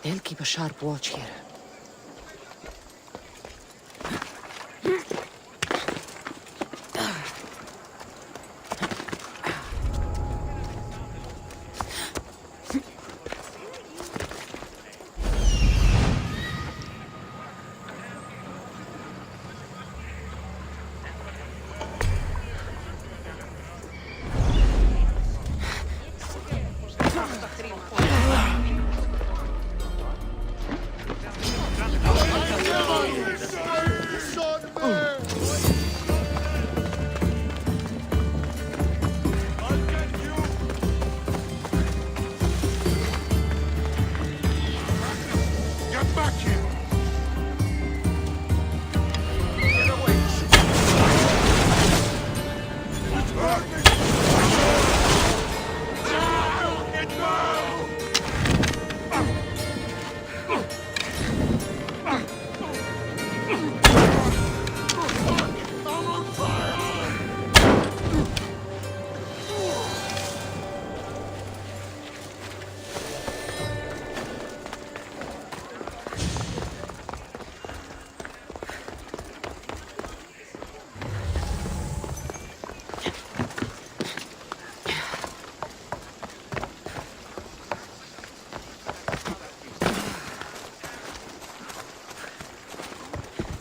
They'll keep a sharp watch here.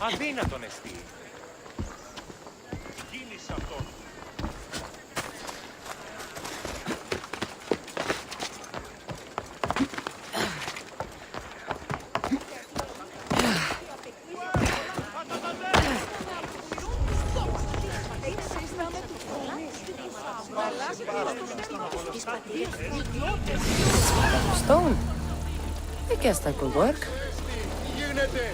Αδύνατον εστί. Γίνεις αυτόν. Stone. I guess that could work. Γίνεται.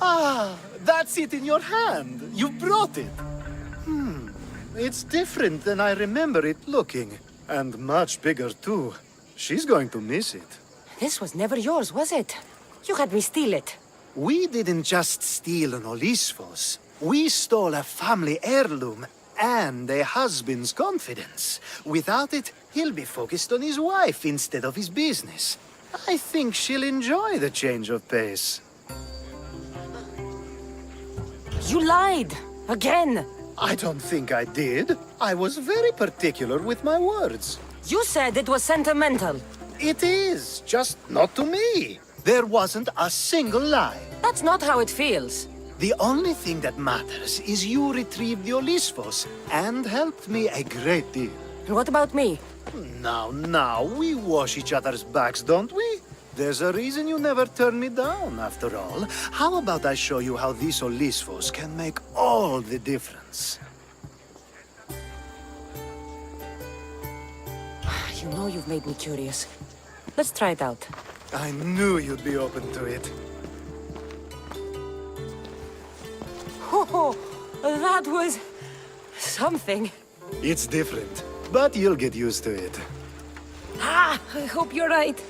Ah, that's it in your hand. You brought it. It's different than I remember it looking. And much bigger, too. She's going to miss it. This was never yours, was it? You had me steal it. We didn't just steal an Olisfos. We stole a family heirloom and a husband's confidence. Without it, he'll be focused on his wife instead of his business. I think she'll enjoy the change of pace. You lied! Again! I don't think I did. I was very particular with my words. You said it was sentimental. It is, just not to me. There wasn't a single lie. That's not how it feels. The only thing that matters is you retrieved the Olisfos and helped me a great deal. And what about me? Now, we wash each other's backs, don't we? There's a reason you never turn me down, after all. How about I show you how these Olisfos can make all the difference? You know you've made me curious. Let's try it out. I knew you'd be open to it. Oh, that was... something. It's different, but you'll get used to it. Ah, I hope you're right.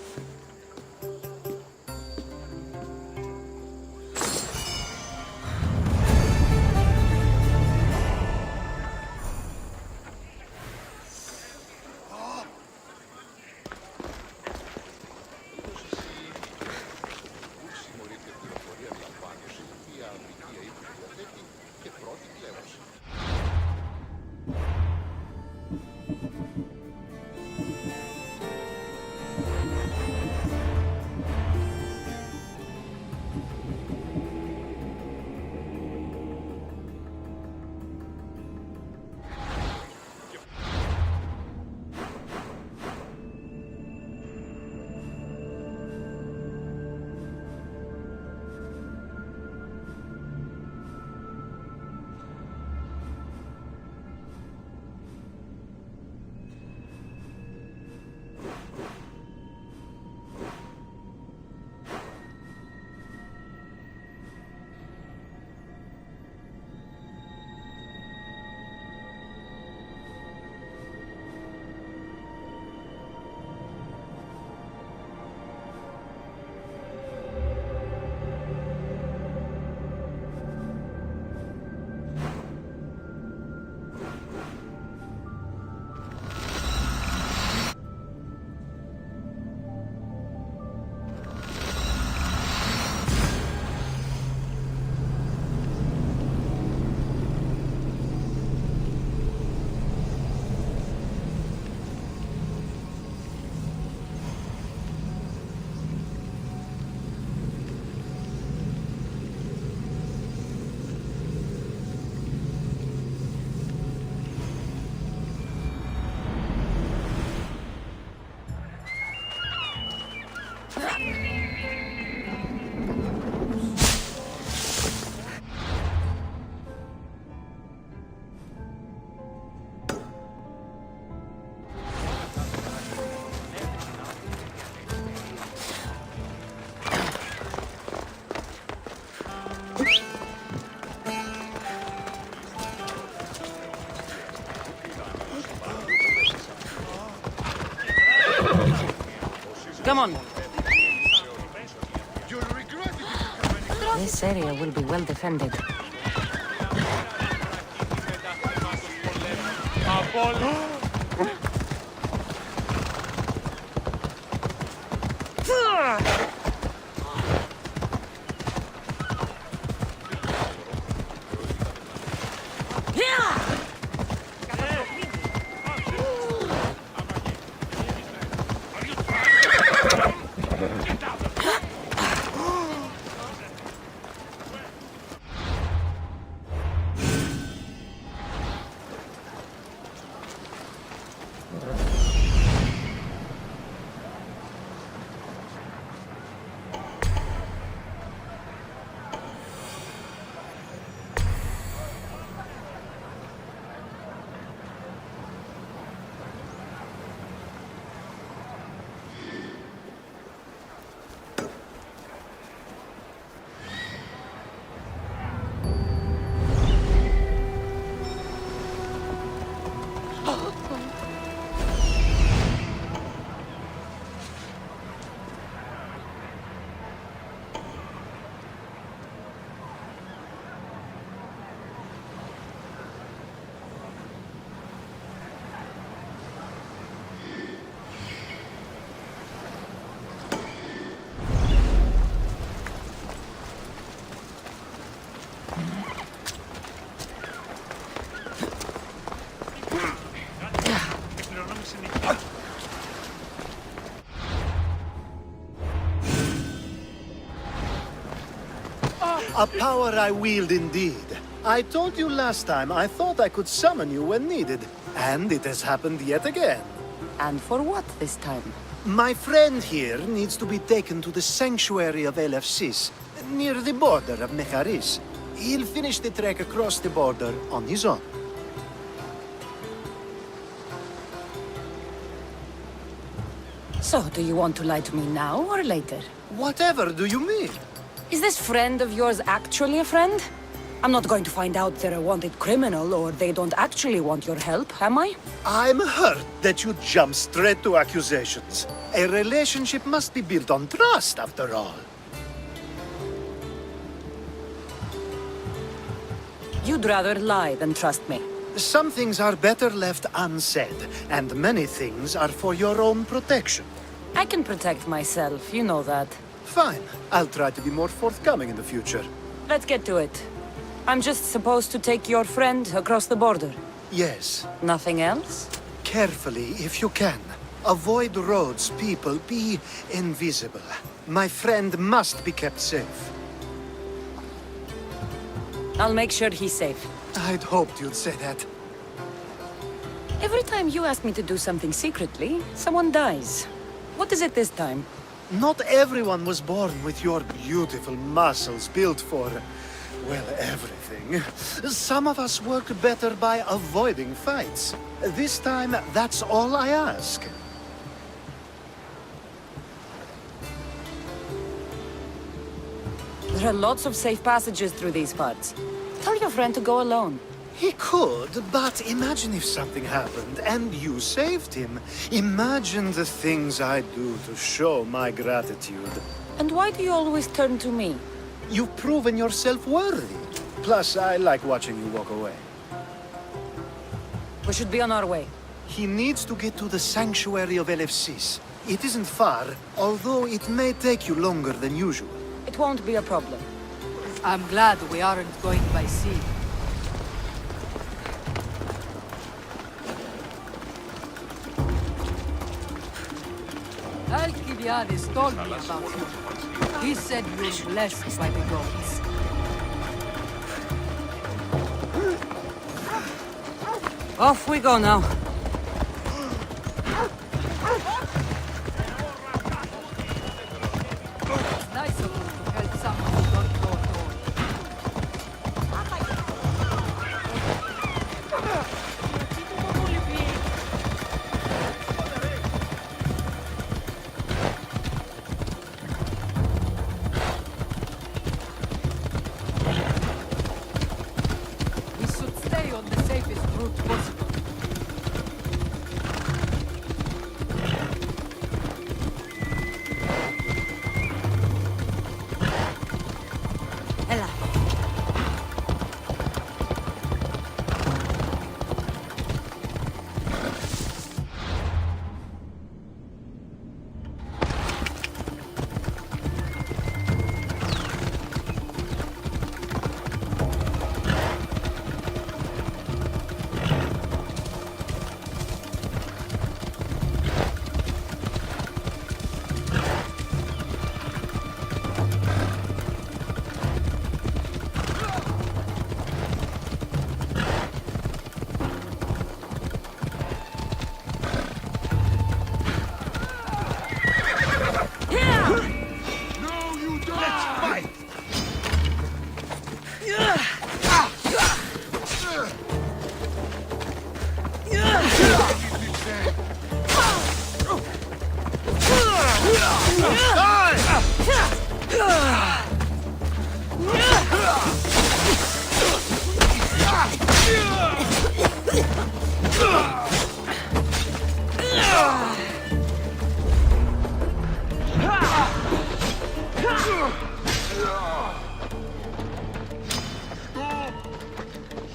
Come on. You'll regret it if you come any closer. This area will be well defended. A power I wield indeed. I told you last time I thought I could summon you when needed, and it has happened yet again. And for what this time? My friend here needs to be taken to the sanctuary of Elefsis, near the border of Mecharis. He'll finish the trek across the border on his own. So, do you want to lie to me now or later? Whatever do you mean? Is this friend of yours actually a friend? I'm not going to find out they're a wanted criminal or they don't actually want your help, am I? I'm hurt that you jump straight to accusations. A relationship must be built on trust, after all. You'd rather lie than trust me. Some things are better left unsaid, and many things are for your own protection. I can protect myself, you know that. Fine. I'll try to be more forthcoming in the future. Let's get to it. I'm just supposed to take your friend across the border. Yes. Nothing else? Carefully, if you can. Avoid roads, people. Be invisible. My friend must be kept safe. I'll make sure he's safe. I'd hoped you'd say that. Every time you ask me to do something secretly, someone dies. What is it this time? Not everyone was born with your beautiful muscles built for, well, everything. Some of us work better by avoiding fights. This time, that's all I ask. There are lots of safe passages through these parts. Tell your friend to go alone. He could, but imagine if something happened and you saved him. Imagine the things I'd do to show my gratitude. And why do you always turn to me? You've proven yourself worthy. Plus, I like watching you walk away. We should be on our way. He needs to get to the sanctuary of Elefsis. It isn't far, although it may take you longer than usual. It won't be a problem. I'm glad we aren't going by sea. Alcibiades told me about you. He said you're blessed by the gods. Off we go now. It's nice of you to help someone who don't know at all. We should stay on the safest route possible.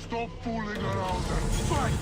Stop fooling around and fight!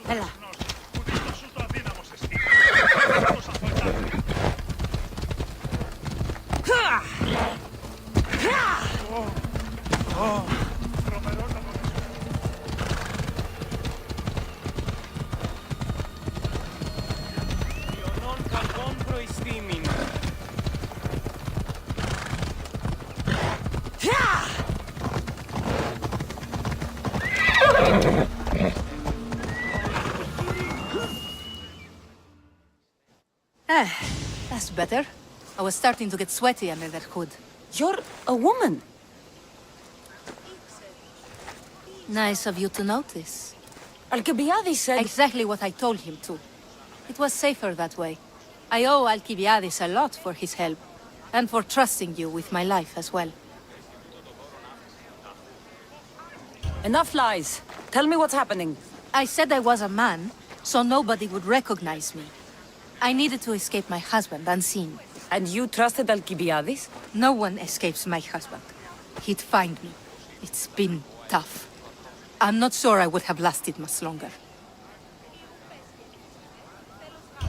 Έλα. That's better. I was starting to get sweaty under that hood. You're a woman. Nice of you to notice. Alcibiades said... Exactly what I told him to. It was safer that way. I owe Alcibiades a lot for his help, and for trusting you with my life as well. Enough lies. Tell me what's happening. I said I was a man, so nobody would recognize me. I needed to escape my husband unseen. And you trusted Alcibiades? No one escapes my husband. He'd find me. It's been tough. I'm not sure I would have lasted much longer.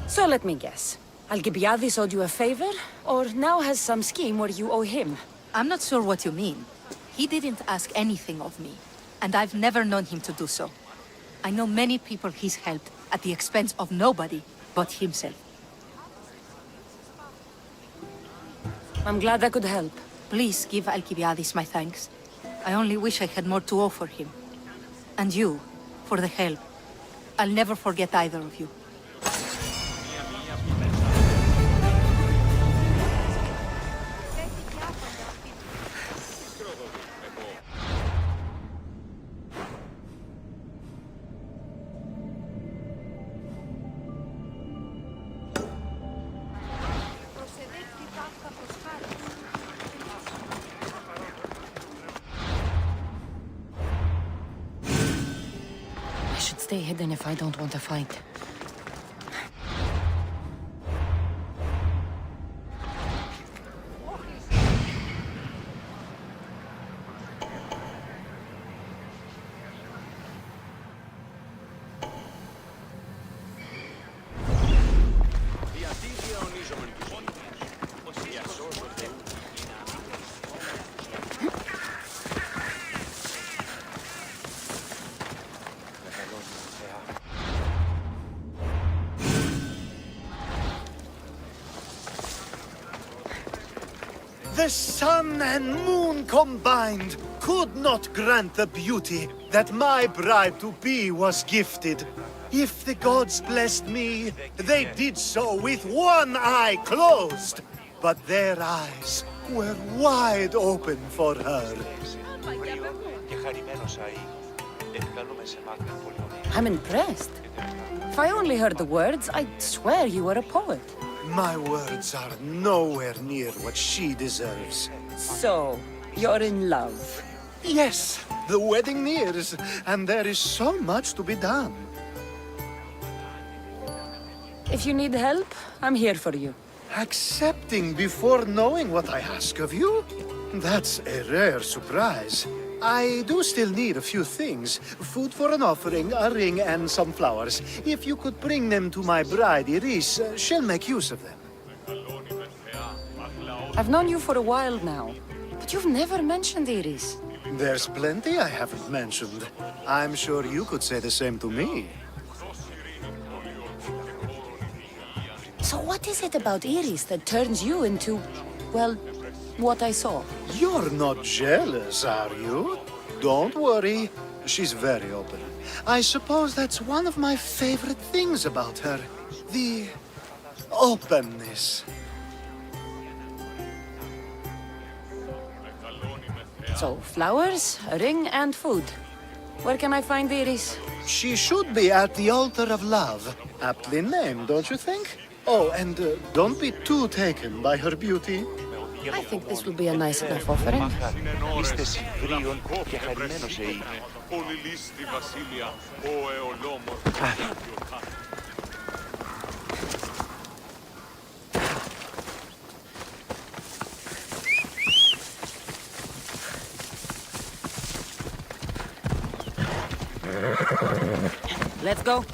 So let me guess. Alcibiades owed you a favor, or now has some scheme where you owe him? I'm not sure what you mean. He didn't ask anything of me, and I've never known him to do so. I know many people he's helped at the expense of nobody but himself. I'm glad I could help. Please give Alcibiades my thanks. I only wish I had more to offer him. And you, for the help. I'll never forget either of you. I should stay hidden if I don't want to fight. The sun and moon combined could not grant the beauty that my bride-to-be was gifted. If the gods blessed me, they did so with one eye closed. But their eyes were wide open for her. I'm impressed. If I only heard the words, I'd swear you were a poet. My words are nowhere near what she deserves. So, you're in love. Yes, the wedding nears, and there is so much to be done. If you need help, I'm here for you. Accepting before knowing what I ask of you? That's a rare surprise. I do still need a few things. Food for an offering, a ring, and some flowers. If you could bring them to my bride, Iris, she'll make use of them. I've known you for a while now, but you've never mentioned Iris. There's plenty I haven't mentioned. I'm sure you could say the same to me. So what is it about Iris that turns you into, well, what I saw? You're not jealous, are you? Don't worry. She's very open. I suppose that's one of my favorite things about her. The openness. So, flowers, a ring, and food. Where can I find Iris? She should be at the altar of love. Aptly named, don't you think? Oh, and don't be too taken by her beauty. I think this will be a nice enough offering. Είστε συμπρίων και χαρημένος είγνε. Let's go.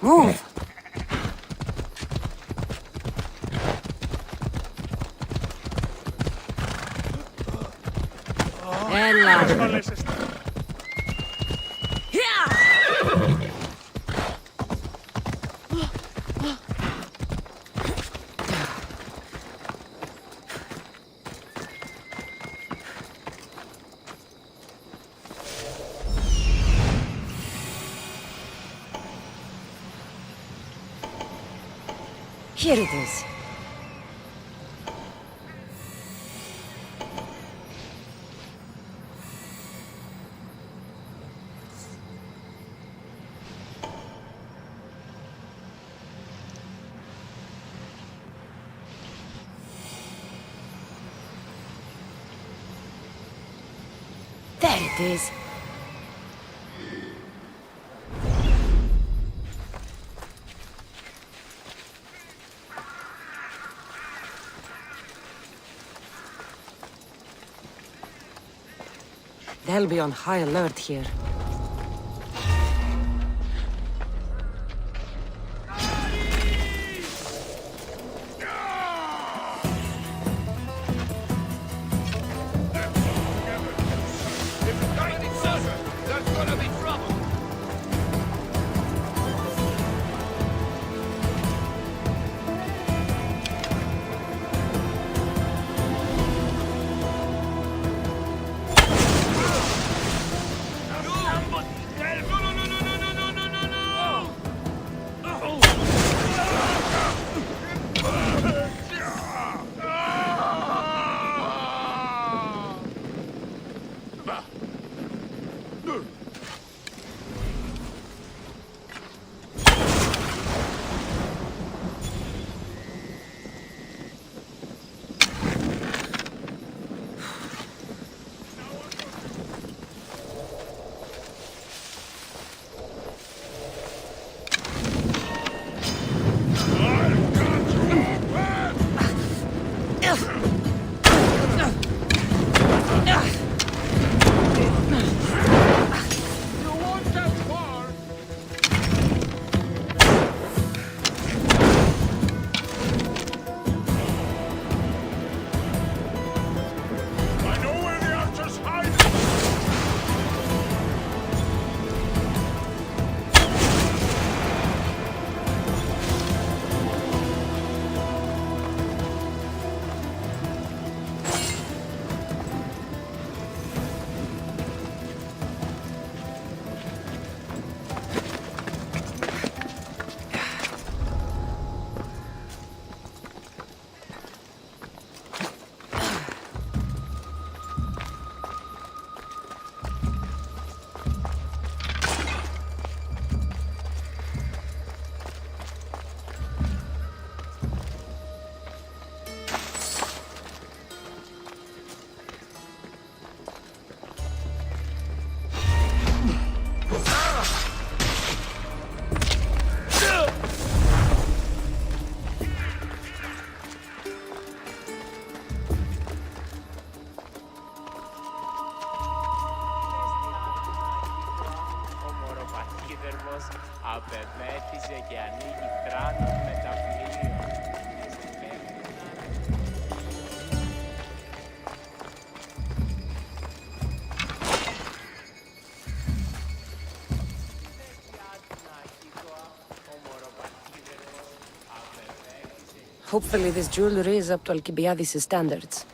Move! Έλα! Here it is. There it is. They'll be on high alert here. Σοφός απεβέτησε και ανοίγει θράνος με τα πλοίο. Hopefully this jewelry is up to Alcibiades' standards.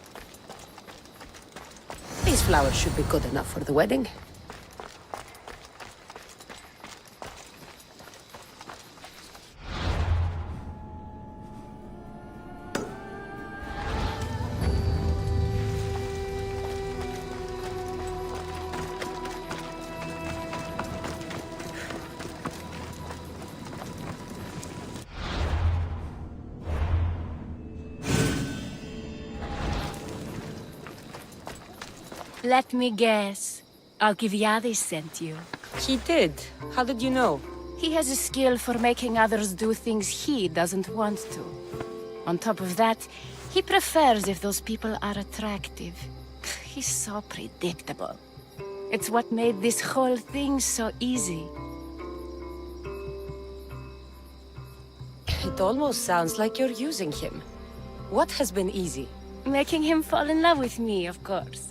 These flowers should be good enough for the wedding. Let me guess. Alcibiades sent you. He did. How did you know? He has a skill for making others do things he doesn't want to. On top of that, he prefers if those people are attractive. He's so predictable. It's what made this whole thing so easy. It almost sounds like you're using him. What has been easy? Making him fall in love with me, of course.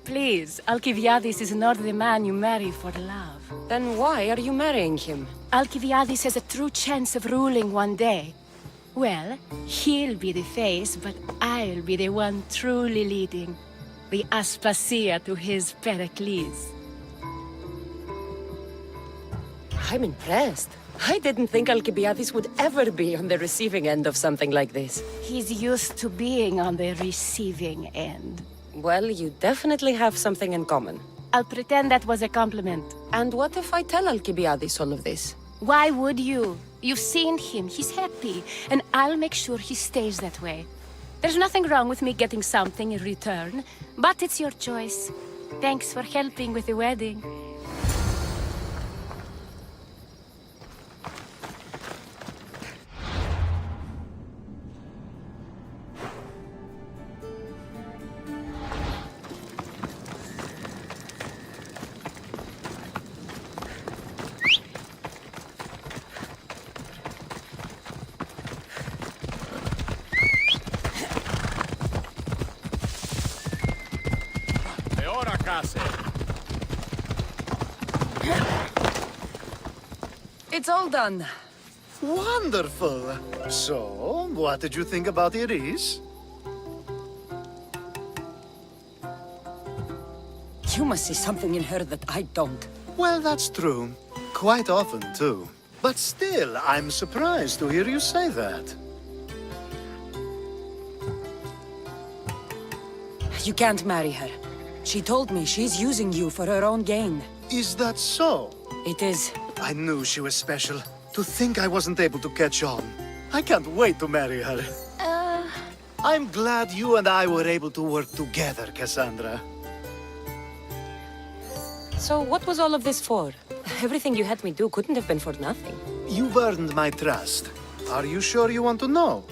Please, Alcibiades is not the man you marry for love. Then why are you marrying him? Alcibiades has a true chance of ruling one day. Well, he'll be the face, but I'll be the one truly leading. The Aspasia to his Pericles. I'm impressed. I didn't think Alcibiades would ever be on the receiving end of something like this. He's used to being on the receiving end. Well, you definitely have something in common. I'll pretend that was a compliment. And what if I tell Alcibiades all of this? Why would you? You've seen him, he's happy, and I'll make sure he stays that way. There's nothing wrong with me getting something in return, but it's your choice. Thanks for helping with the wedding. It's all done. Wonderful. So, what did you think about Iris? You must see something in her that I don't. Well, that's true. Quite often, too. But still, I'm surprised to hear you say that. You can't marry her. She told me she's using you for her own gain. Is that so? It is. I knew she was special. To think I wasn't able to catch on. I can't wait to marry her. I'm glad you and I were able to work together, Cassandra. So what was all of this for? Everything you had me do couldn't have been for nothing. You've earned my trust. Are you sure you want to know?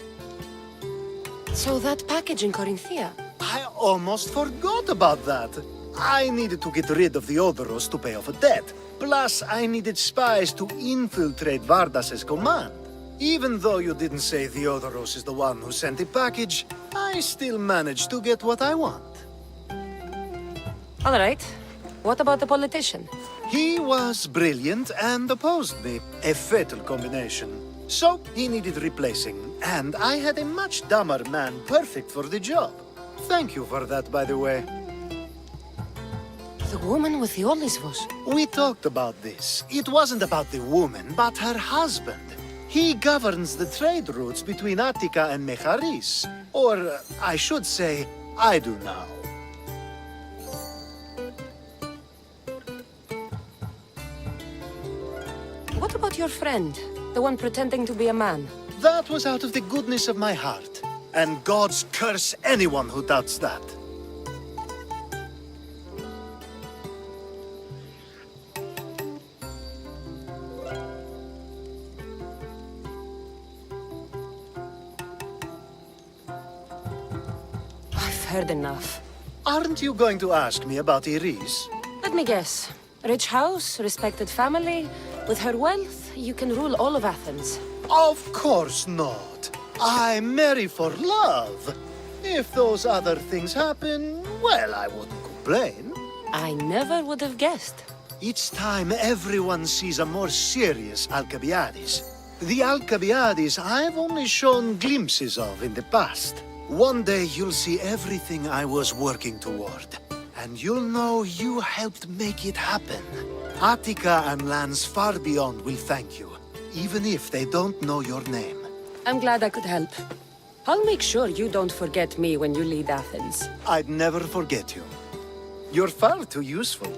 So that package in Corinthia? I almost forgot about that. I needed to get rid of the Odoros to pay off a debt. Plus, I needed spies to infiltrate Vardas's command. Even though you didn't say Theodoros is the one who sent the package, I still managed to get what I want. All right. What about the politician? He was brilliant and opposed me. A fatal combination. So, he needed replacing, and I had a much dumber man perfect for the job. Thank you for that, by the way. The woman with the Olisvos. We talked about this. It wasn't about the woman, but her husband. He governs the trade routes between Attica and Mecharis. Or, I should say, I do now. What about your friend? The one pretending to be a man? That was out of the goodness of my heart. And gods curse anyone who doubts that. I've heard enough. Aren't you going to ask me about Iris? Let me guess. Rich house, respected family, With her wealth, you can rule all of Athens. Of course not. I marry for love. If those other things happen, well, I wouldn't complain. I never would have guessed. Each time everyone sees a more serious Alcibiades. The Alcibiades I've only shown glimpses of in the past. One day you'll see everything I was working toward. And you'll know you helped make it happen. Attica and lands far beyond will thank you, even if they don't know your name. I'm glad I could help. I'll make sure you don't forget me when you lead Athens. I'd never forget you. You're far too useful.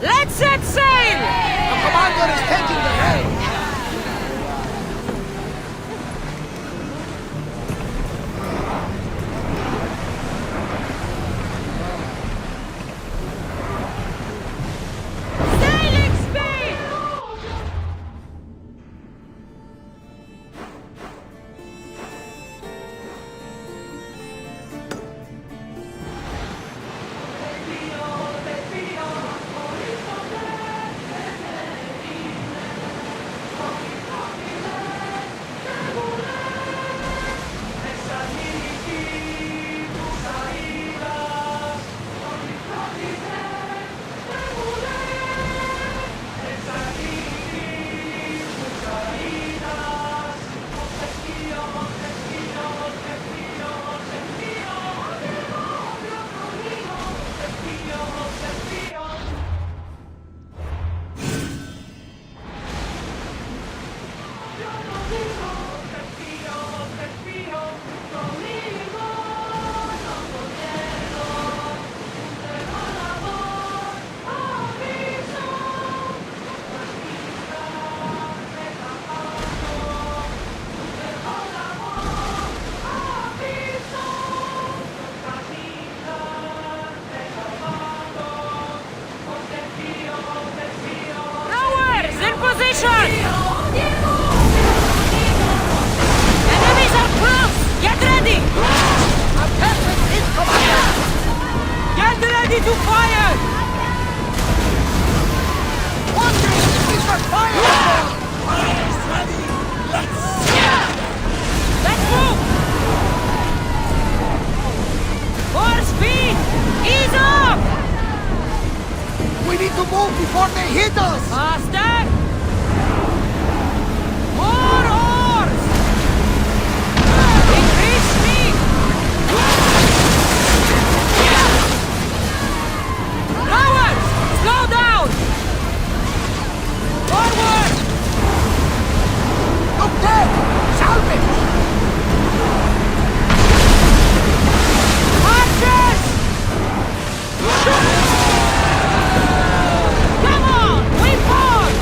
Let's set sail! The commander is taking the helm! Sailing speed! before they hit us! Faster! More oars! Increase speed! Rowers! Slow down! Forward! Look there! Salvage! Archers! Come on! We forward!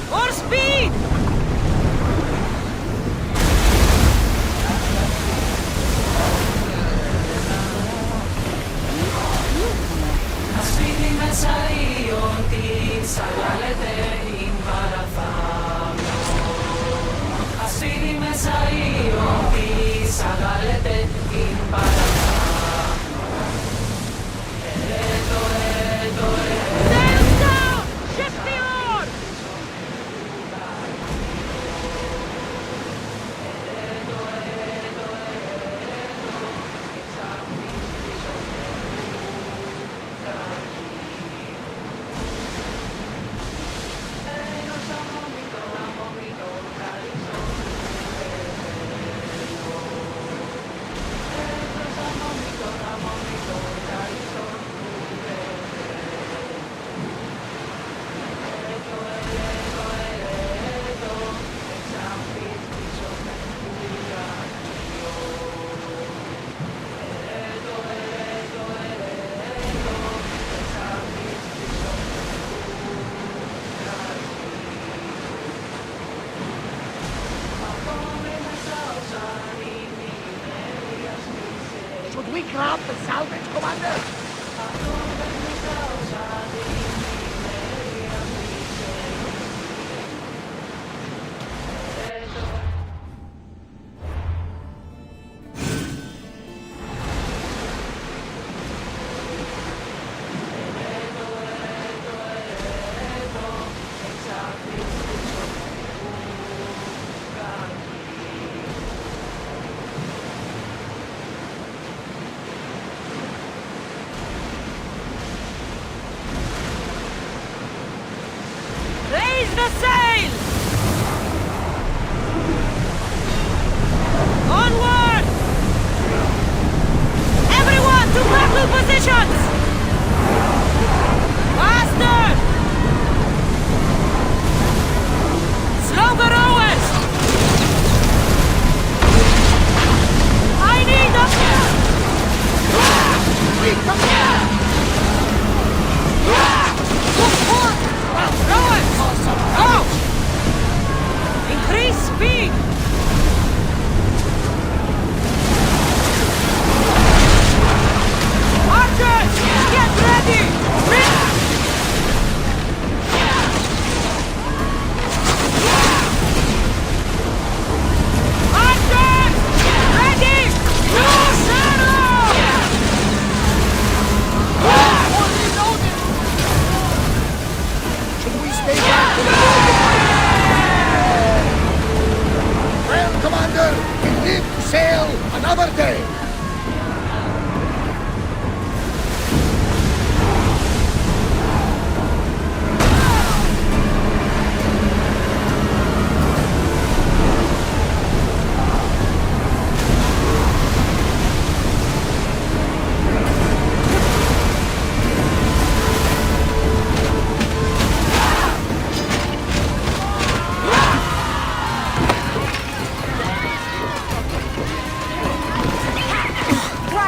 More speed! Sails down! Shift the oars! Should we grab the salvage, Commander?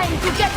trying to get...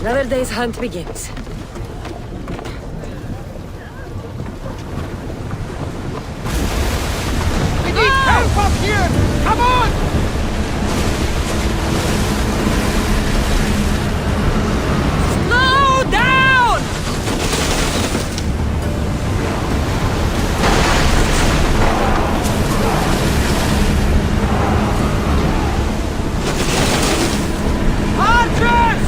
Another day's hunt begins. We need help up here! Come on! Slow down! Archers!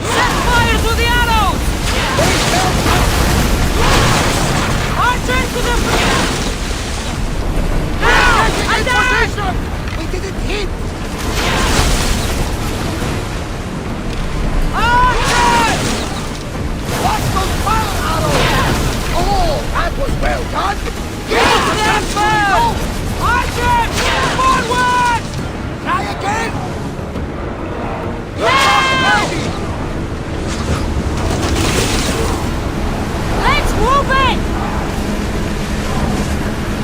Set fire to the arrows! Archers to the front! Now! Attack! We didn't hit! Archers! Watch those fire arrows! Oh, that was well done! Get them first! Archers! Forward! Try again! Now! Let's move it!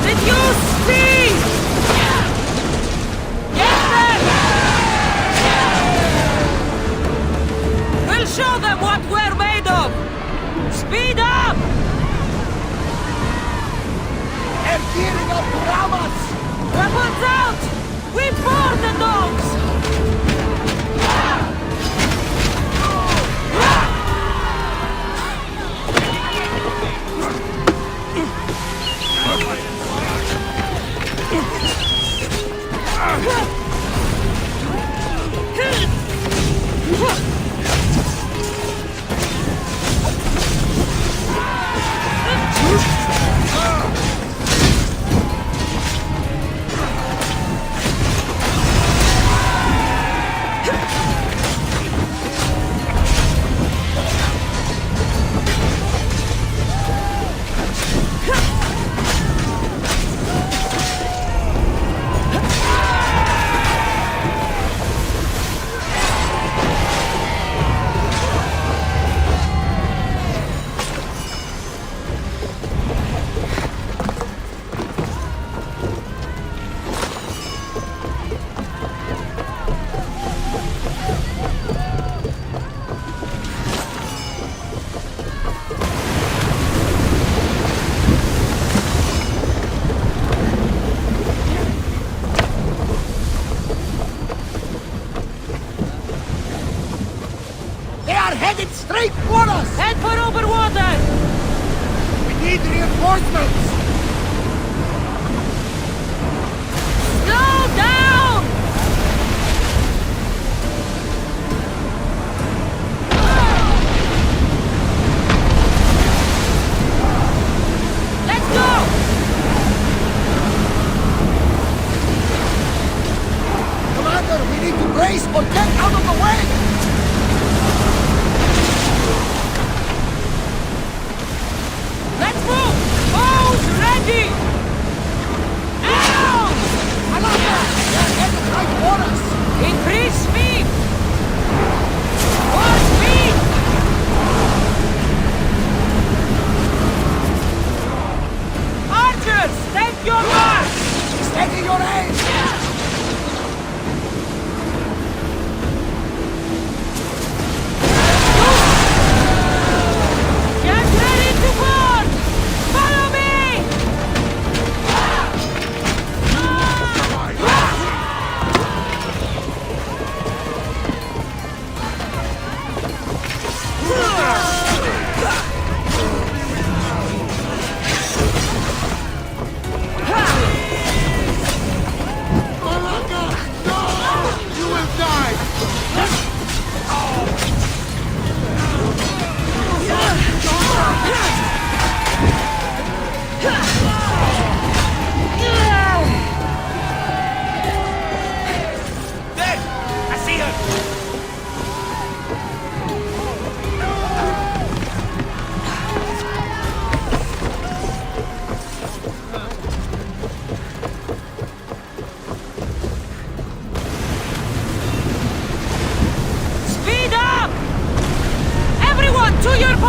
Reduce speed! Get them! We'll show them what we're made of! Speed up! They're gearing up to ram us! Weapons out! We board the dogs! They are headed straight for us! Head for over water! We need reinforcements! Slow down! Let's go! Commander, we need to brace or get out of the way! Let's move! Bows ready! Arrows! Alaka! They're headed right for us! Increase speed! More speed! Archers, take your mark! Steady your aim!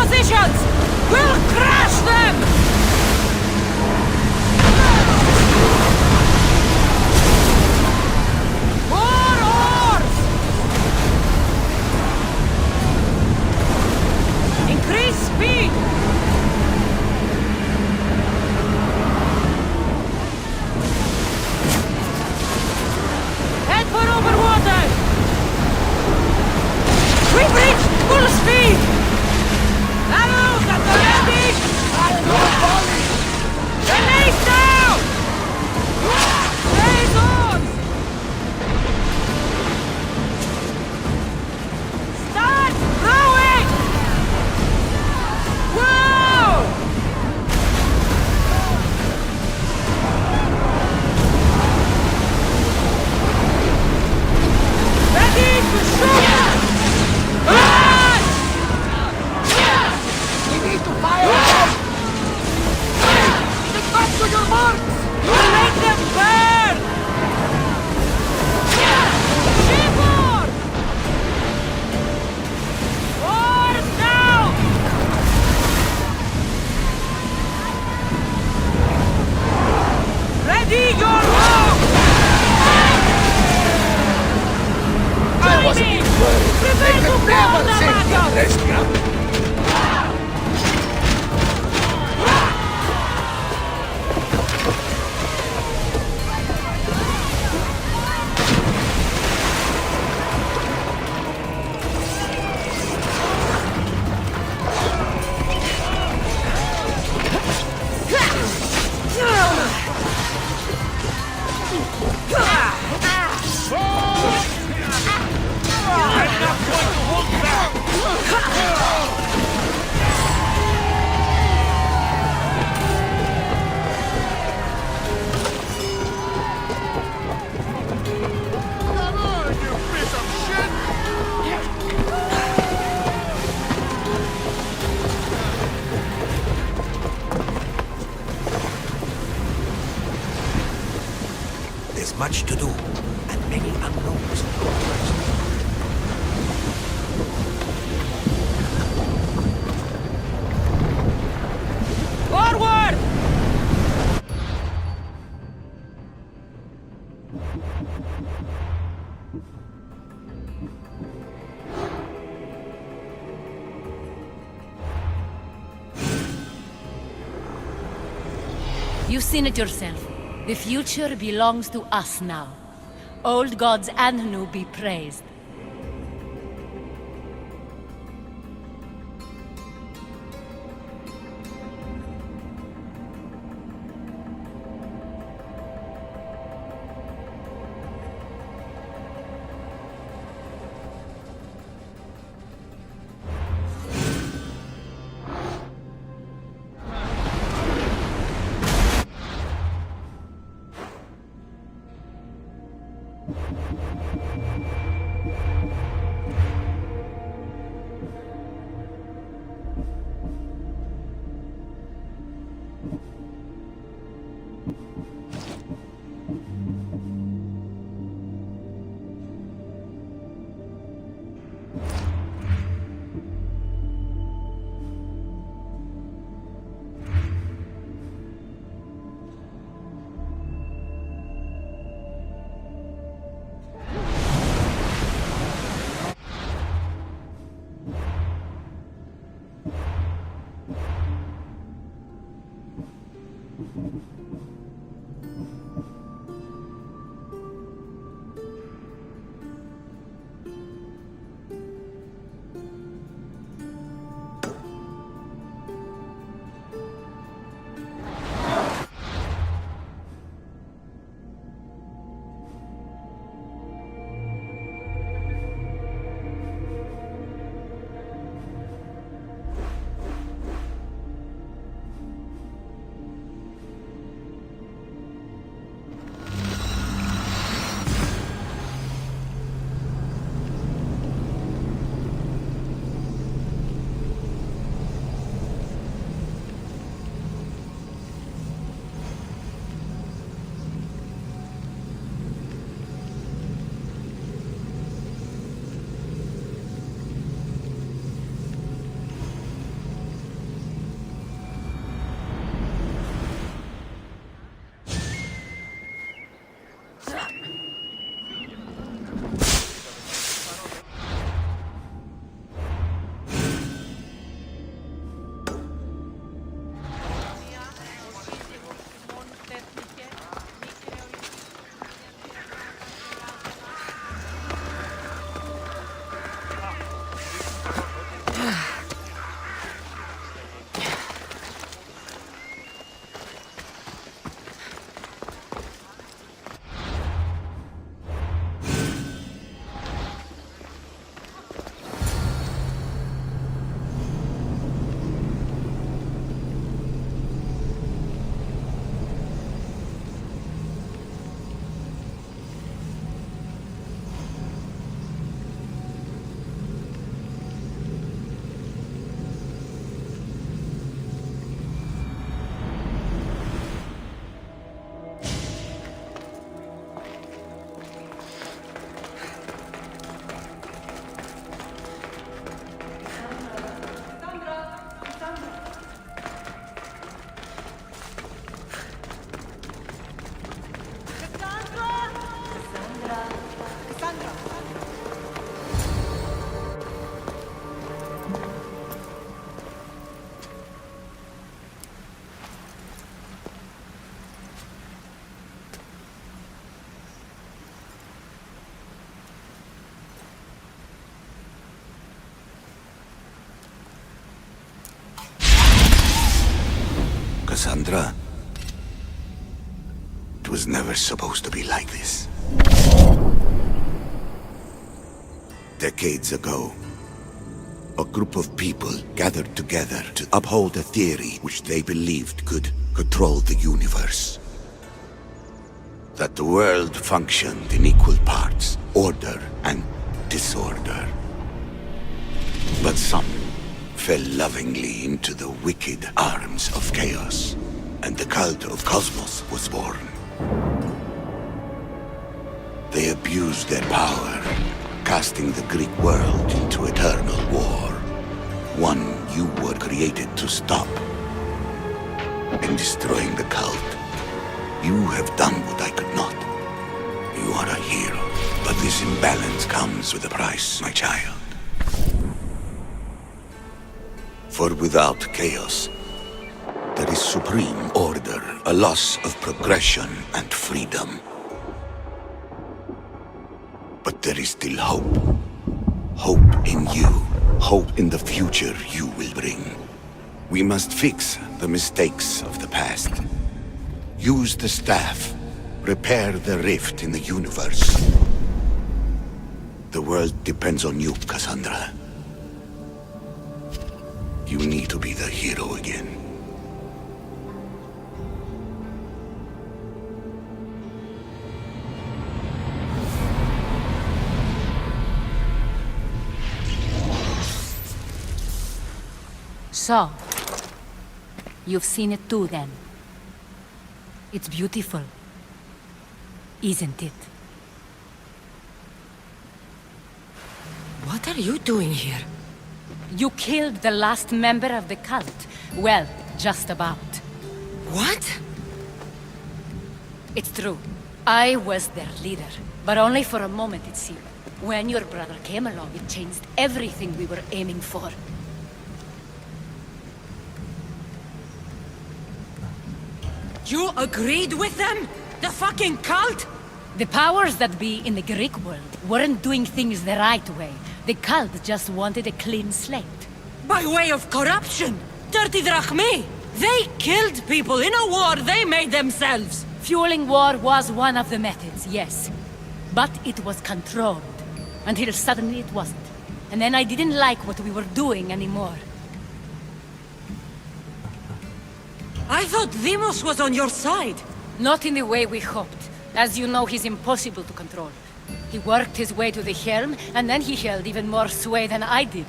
positions! We'll crush them! More oars! Increase speed! Head for over water! We've reached full speed! Arrows at the ready! Release now! Raise arms! Start rowing! Whoa! Ready to shoot! Run! We need to fire up! Get back to your marks! We'll make them burn! Shipboard! Oars now! Ready your row! I wasn't even worried. They could never save me, Lesbia! There's much to do, and many unknowns. Forward! You've seen it yourself. The future belongs to us now. Old gods and new be praised. Cassandra, it was never supposed to be like this. Decades ago, a group of people gathered together to uphold a theory which they believed could control the universe. That the world functioned in equal parts, order and disorder. But some fell lovingly into the wicked arms of chaos, and the cult of Cosmos was born. They abused their power, casting the Greek world into eternal war. One you were created to stop. In destroying the cult, you have done what I could not. You are a hero, but this imbalance comes with a price, my child. For without chaos, there is supreme order, a loss of progression and freedom. But there is still hope. Hope in you. Hope in the future you will bring. We must fix the mistakes of the past. Use the staff. Repair the rift in the universe. The world depends on you, Cassandra. You need to be the hero again. So, you've seen it too then. It's beautiful, isn't it? What are you doing here? You killed the last member of the cult. Well, just about. What? It's true. I was their leader, but only for a moment it seemed. When your brother came along, it changed everything we were aiming for. You agreed with them? The fucking cult? The powers that be in the Greek world weren't doing things the right way. The cult just wanted a clean slate. By way of corruption? Dirty drachmi? They killed people in a war they made themselves! Fueling war was one of the methods, yes. But it was controlled. Until suddenly it wasn't. And then I didn't like what we were doing anymore. I thought Demos was on your side. Not in the way we hoped. As you know, he's impossible to control. He worked his way to the helm, and then he held even more sway than I did.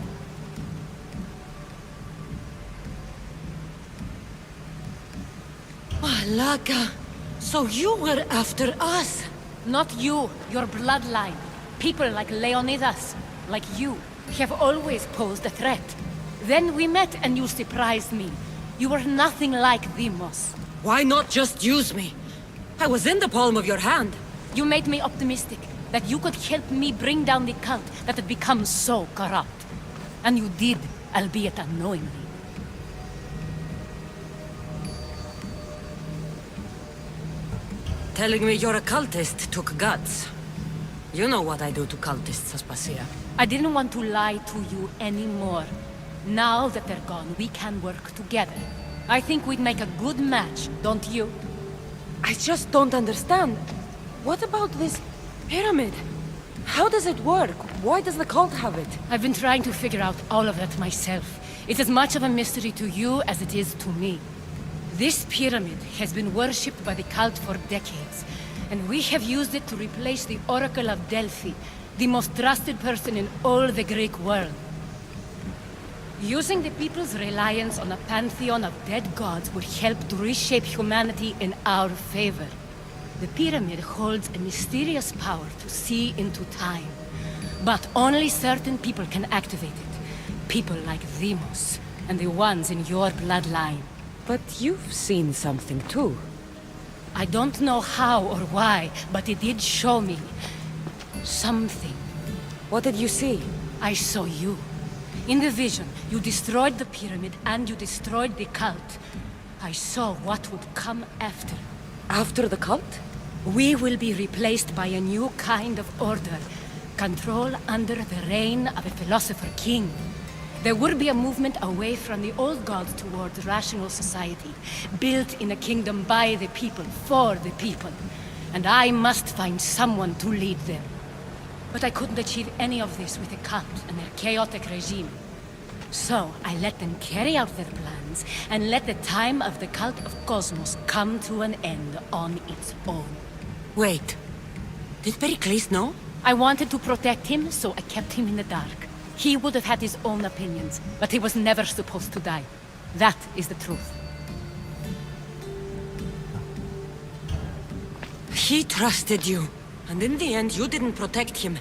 Ah, Laka. So you were after us? Not you, your bloodline. People like Leonidas, like you, have always posed a threat. Then we met and you surprised me. You were nothing like Demos. Why not just use me? I was in the palm of your hand. You made me optimistic. that you could help me bring down the cult that had become so corrupt. And you did, albeit unknowingly. Telling me you're a cultist took guts. You know what I do to cultists, Aspasia. I didn't want to lie to you anymore. Now that they're gone, we can work together. I think we'd make a good match, don't you? I just don't understand. What about this pyramid? How does it work? Why does the cult have it? I've been trying to figure out all of that myself. It's as much of a mystery to you as it is to me. This pyramid has been worshipped by the cult for decades, and we have used it to replace the Oracle of Delphi, the most trusted person in all the Greek world. Using the people's reliance on a pantheon of dead gods would help to reshape humanity in our favor. The pyramid holds a mysterious power to see into time, but only certain people can activate it. People like Demos, and the ones in your bloodline. But you've seen something too. I don't know how or why, but it did show me something. What did you see? I saw you. In the vision, you destroyed the pyramid and you destroyed the cult. I saw what would come after. After the cult? We will be replaced by a new kind of order. Control under the reign of a philosopher king. There will be a movement away from the old gods towards rational society, built in a kingdom by the people, for the people. And I must find someone to lead them. But I couldn't achieve any of this with the cult and their chaotic regime. So I let them carry out their plans, and let the time of the cult of Cosmos come to an end on its own. Wait. Did Pericles know? I wanted to protect him, so I kept him in the dark. He would have had his own opinions, but he was never supposed to die. That is the truth. He trusted you, and in the end you didn't protect him.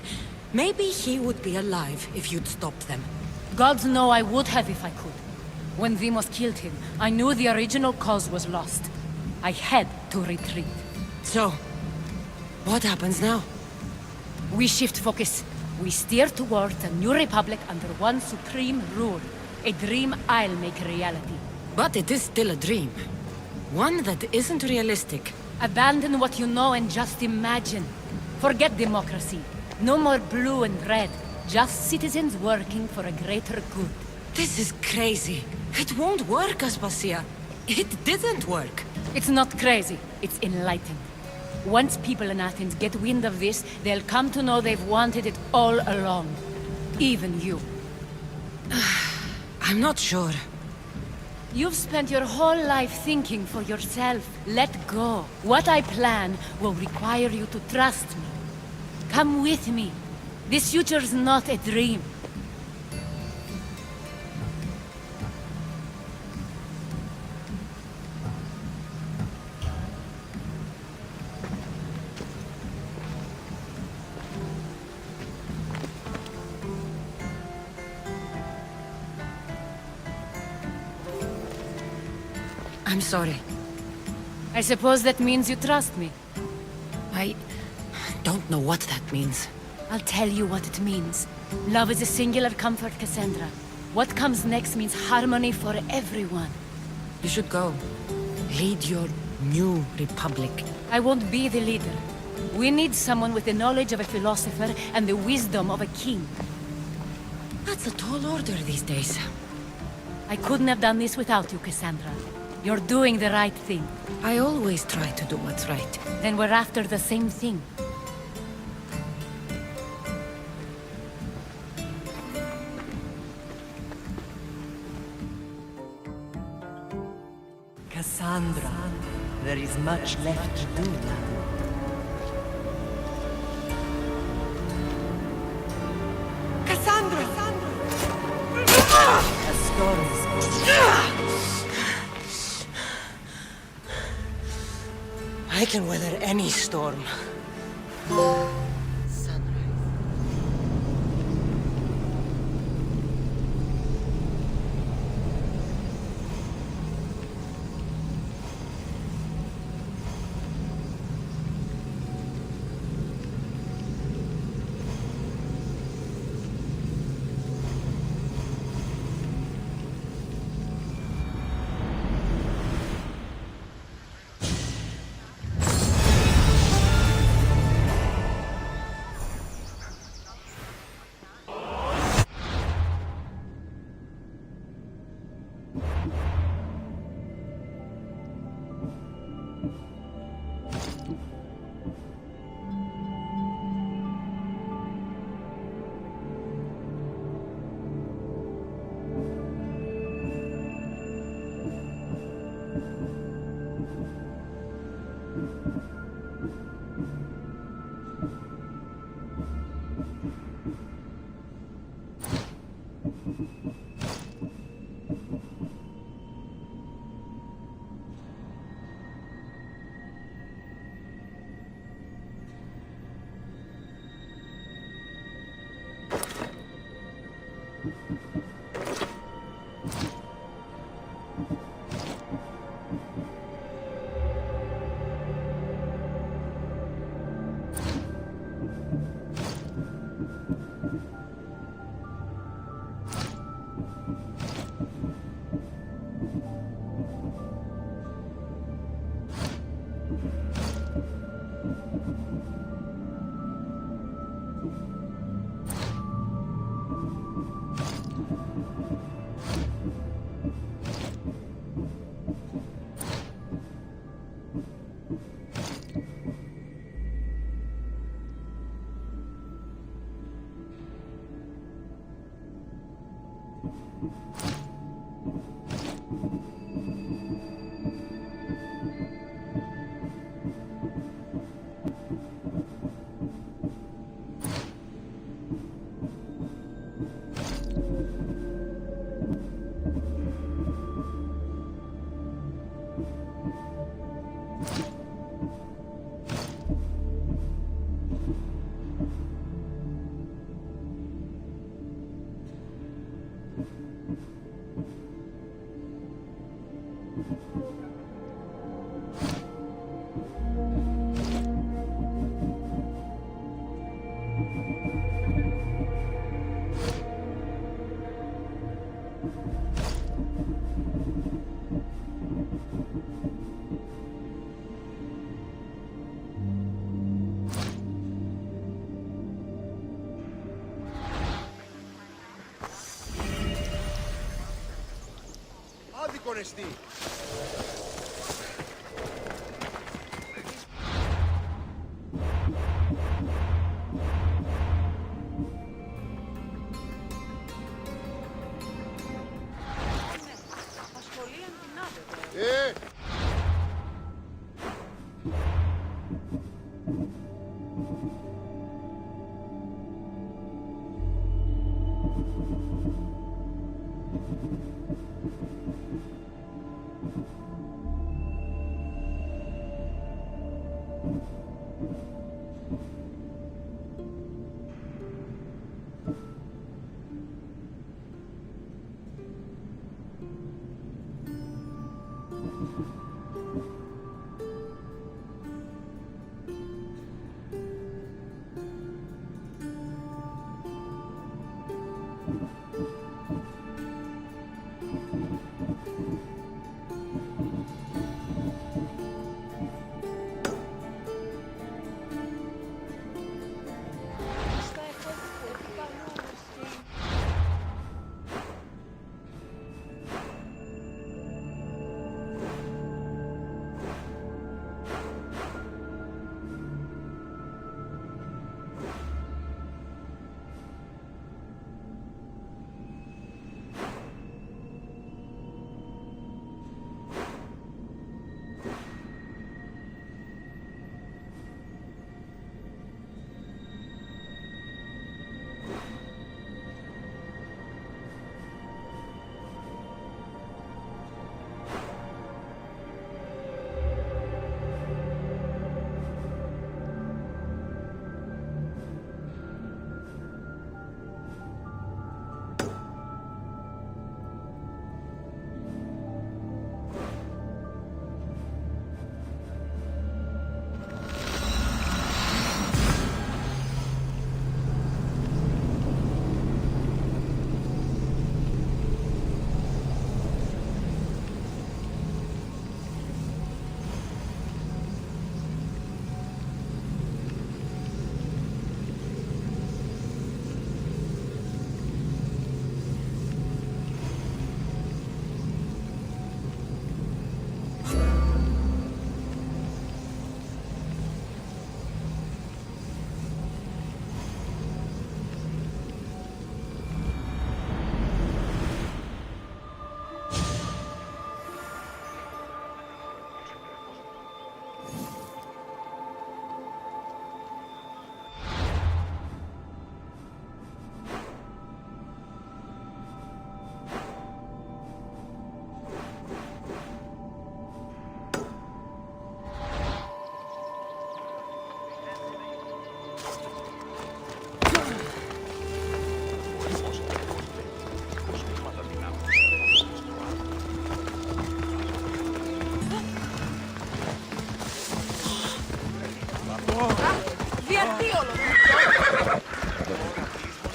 Maybe he would be alive if you'd stopped them. Gods know I would have if I could. When Demos killed him, I knew the original cause was lost. I had to retreat. So, what happens now? We shift focus. We steer towards a new republic under one supreme rule. A dream I'll make a reality. But it is still a dream. One that isn't realistic. Abandon what you know and just imagine. Forget democracy. No more blue and red. Just citizens working for a greater good. This is crazy. It won't work, Aspasia. It didn't work. It's not crazy. It's enlightened. Once people in Athens get wind of this, they'll come to know they've wanted it all along. Even you. I'm not sure. You've spent your whole life thinking for yourself. Let go. What I plan will require you to trust me. Come with me. This future's not a dream. I'm sorry. I suppose that means you trust me. I don't know what that means. I'll tell you what it means. Love is a singular comfort, Cassandra. What comes next means harmony for everyone. You should go. Lead your new republic. I won't be the leader. We need someone with the knowledge of a philosopher and the wisdom of a king. That's a tall order these days. I couldn't have done this without you, Cassandra. You're doing the right thing. I always try to do what's right. Then we're after the same thing. Cassandra, there is much left to do now. Cassandra! A storm is coming. I can weather any storm. Άδικον εστί.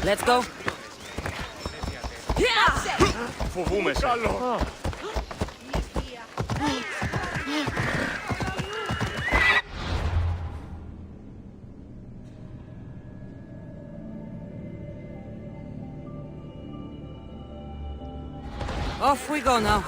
Let's go. Φοβούμαι σε. Off we go now.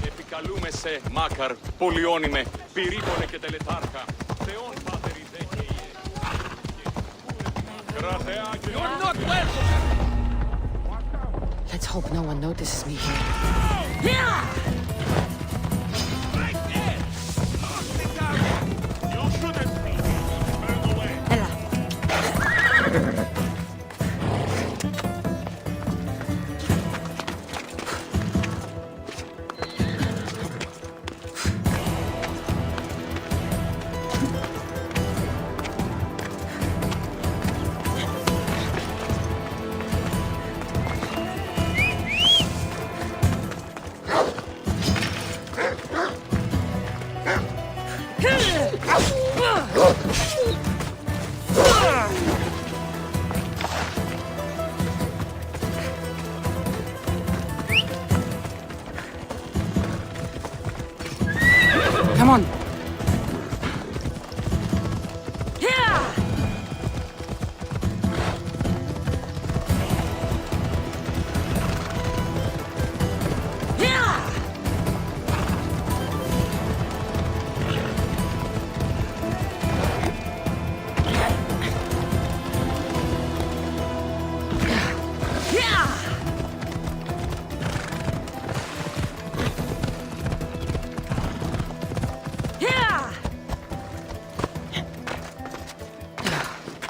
Επικαλούμε σε Μάκαρ, πολυώνυμε, πυρήπονε και τελετάρχα, Θεόν πάτερη δε και Ιε. Κρατεά και... You're not welcome! Let's hope no one notices me here. Right there! Lock the gun! You shouldn't be. Burn away. Come on.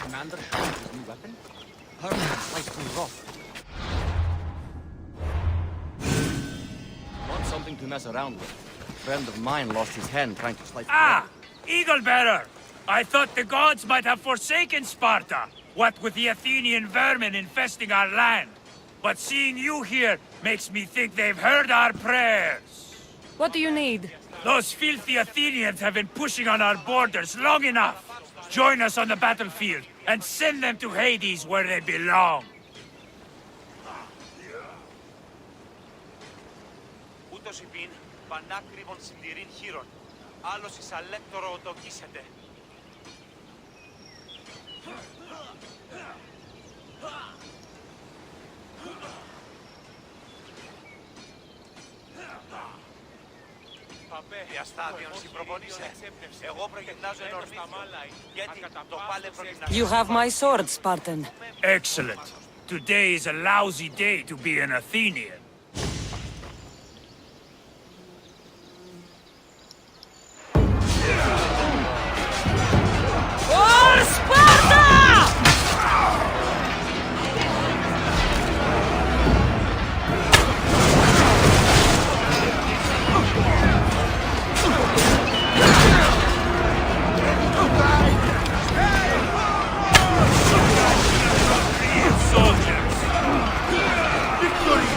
Commander found his new weapon. Her slice through rough. Not something to mess around with. A friend of mine lost his hand trying to slice. Ah! Eagle Bearer! I thought the gods might have forsaken Sparta, what with the Athenian vermin infesting our land. But seeing you here makes me think they've heard our prayers. What do you need? Those filthy Athenians have been pushing on our borders long enough. Join us on the battlefield and send them to Hades where they belong. Ούτως υπήν, πανάκριβον συντηρήν χείρον. Άλλος εις αλέκτορο οτοκίσετε. Διαστάδιον συμπροπονήσε. Εγώ προγυμνάζω εν ορμήθιο. Γιατί το πάλευρο γυμνάζω. You have my sword, Spartan. Excellent. Today is a lousy day to be an Athenian. For Sparta! Soldiers! Victory!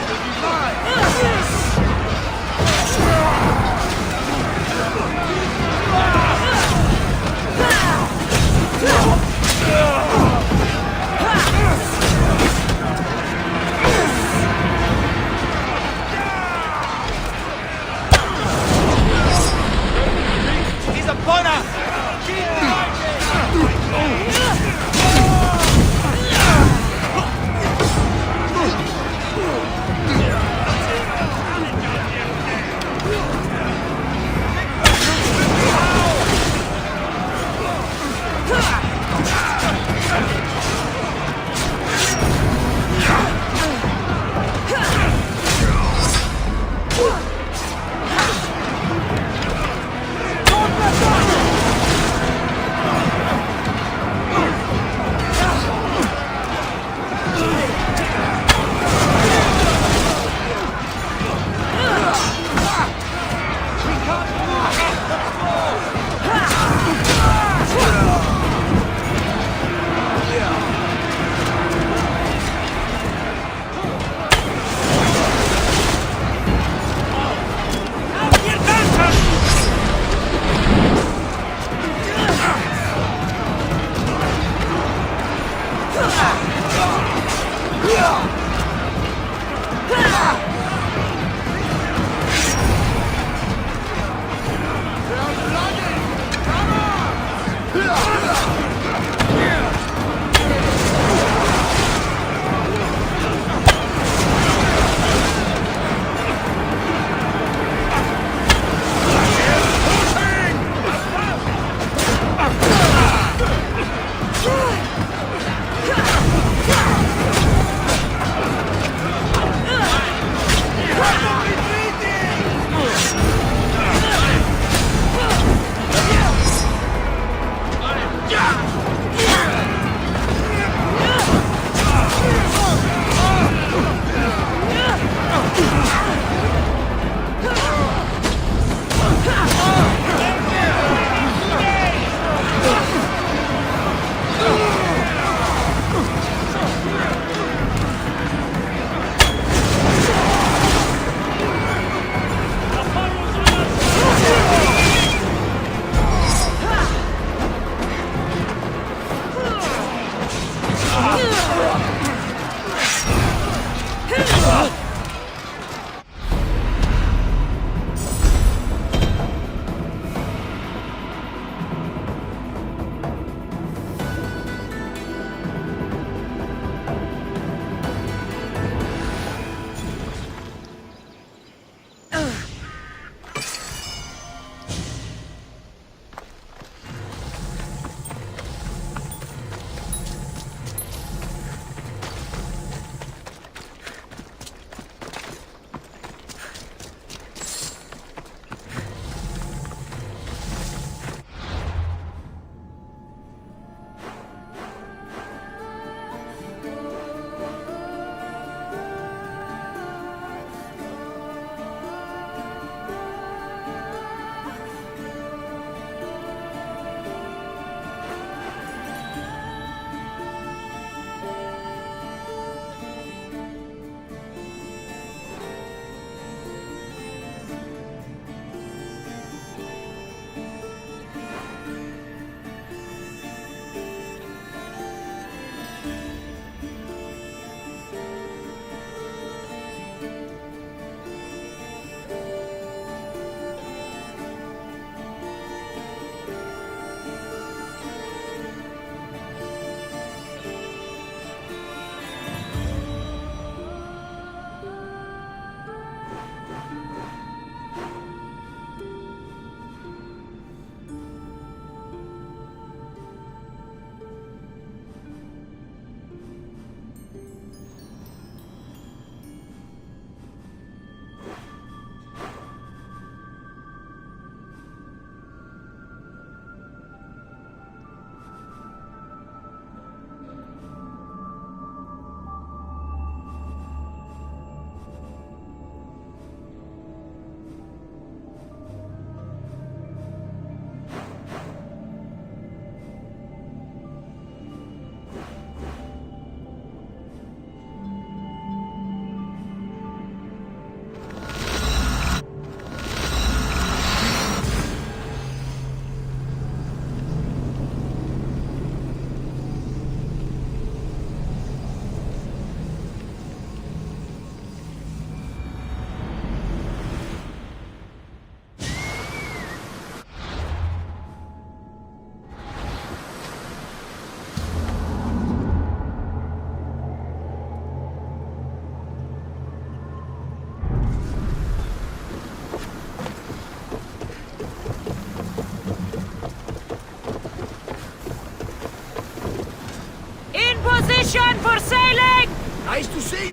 Position for sailing! Nice to see.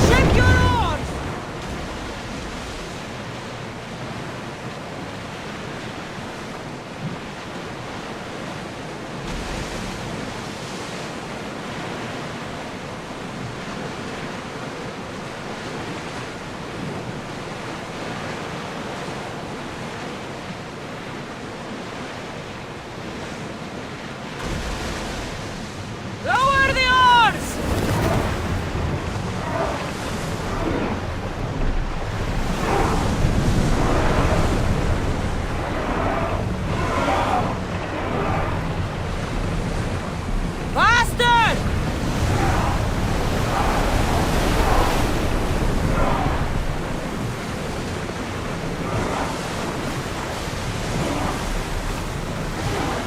Ship your oars! Lower the oars! Faster!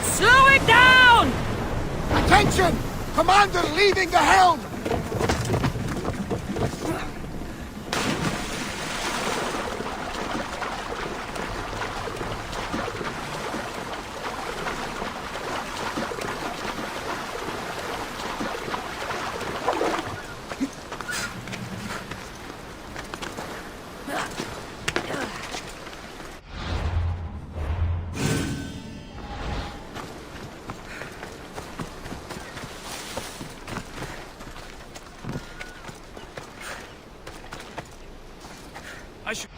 Slow it down! Attention! Commander leaving the helm! I should...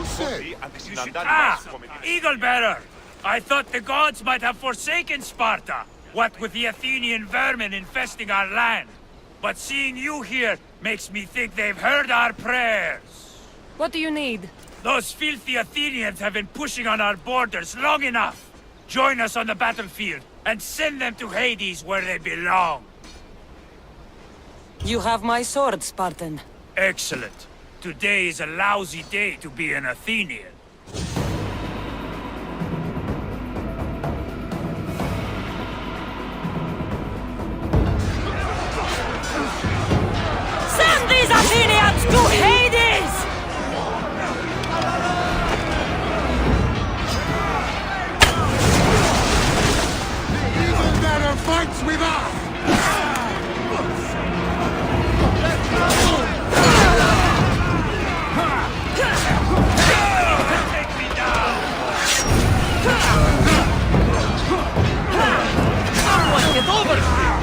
Say, You should... Ah! Eagle Bearer! I thought the gods might have forsaken Sparta, what with the Athenian vermin infesting our land. But seeing you here makes me think they've heard our prayers. What do you need? Those filthy Athenians have been pushing on our borders long enough. Join us on the battlefield and send them to Hades where they belong. You have my sword, Spartan. Excellent. Today is a lousy day to be an Athenian. Send these Athenians to Hades! Eagle Bearer fights with us! Take me down! Someone get over here!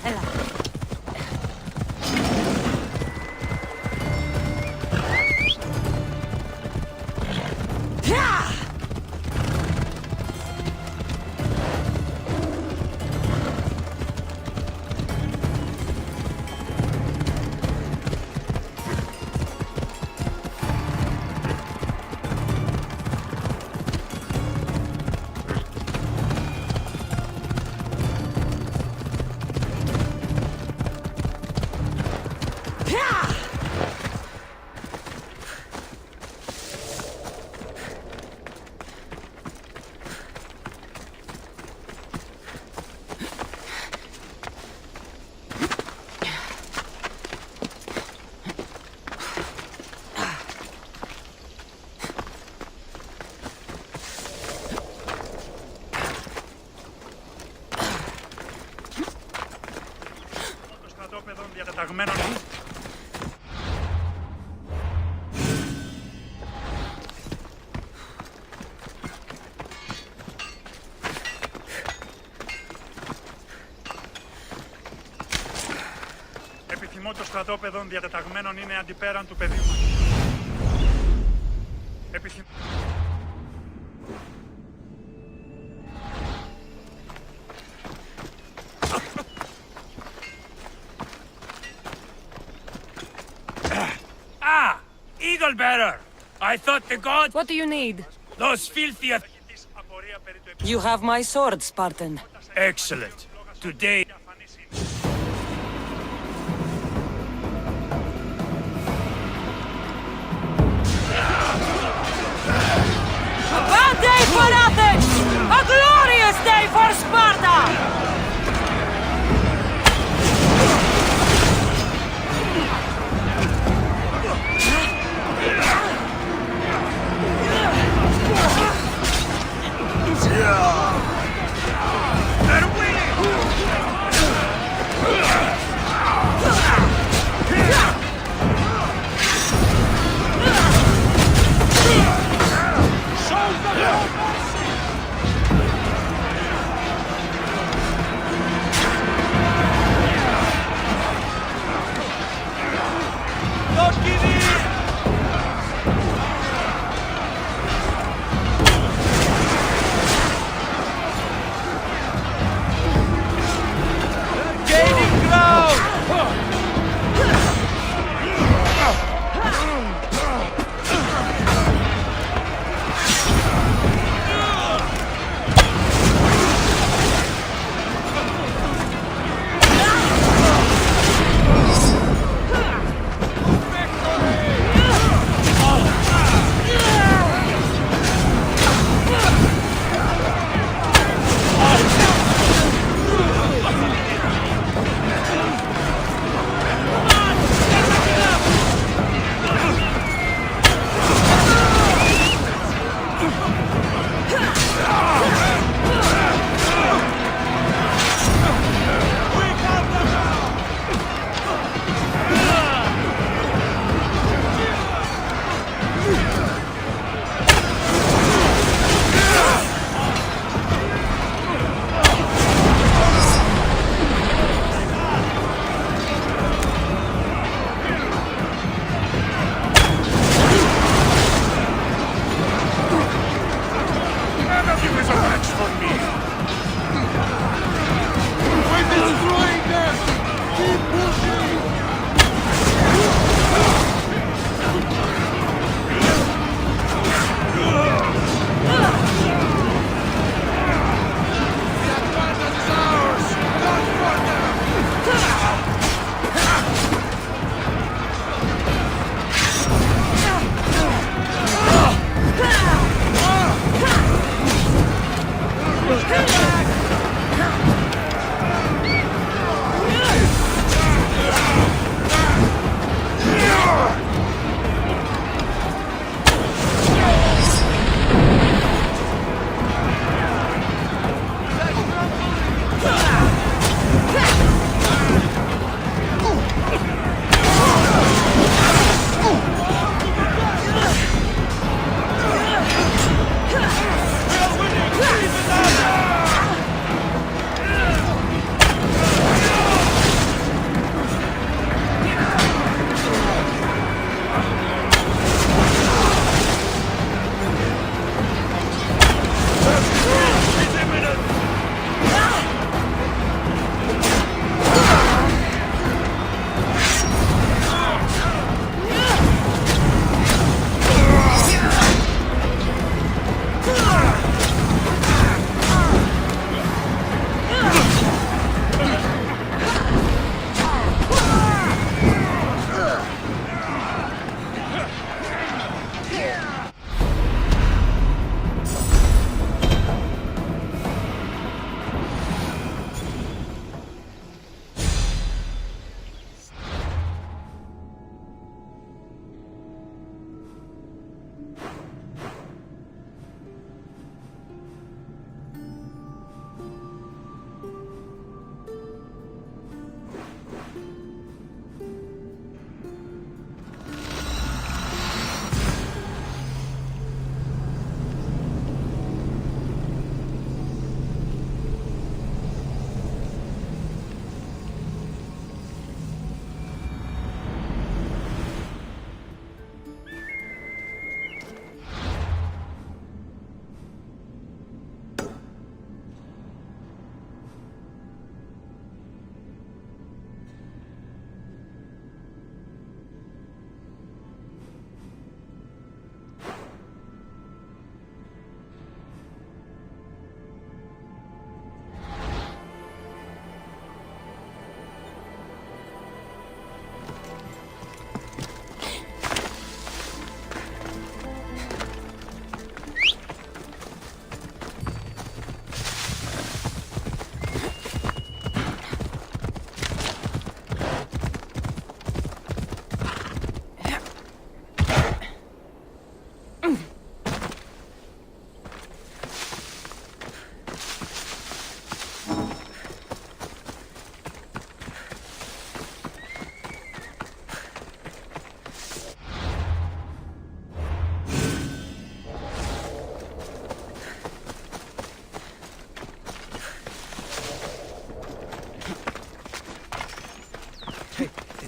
Έλα. Διαταγμένων. Επιθυμώ το στρατόπεδο διατεταγμένων είναι αντιπέραν του πεδίου μας. Επιθυμώ... Eagle bearer! I thought the gods... What do you need? Those filthy... You have my sword, Spartan. Excellent. Today... A bad day for Athens! A glorious day for Sparta!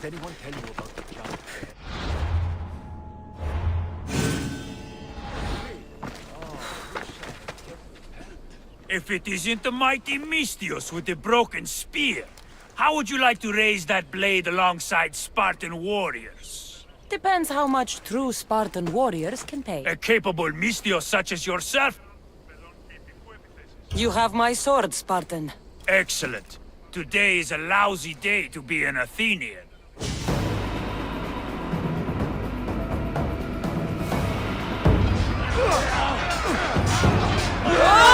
Did anyone tell you about the giant bear? If it isn't the mighty Mystios with the broken spear, how would you like to raise that blade alongside Spartan warriors? Depends how much true Spartan warriors can pay. A capable Mystios such as yourself? You have my sword, Spartan. Excellent. Today is a lousy day to be an Athenian. Ah!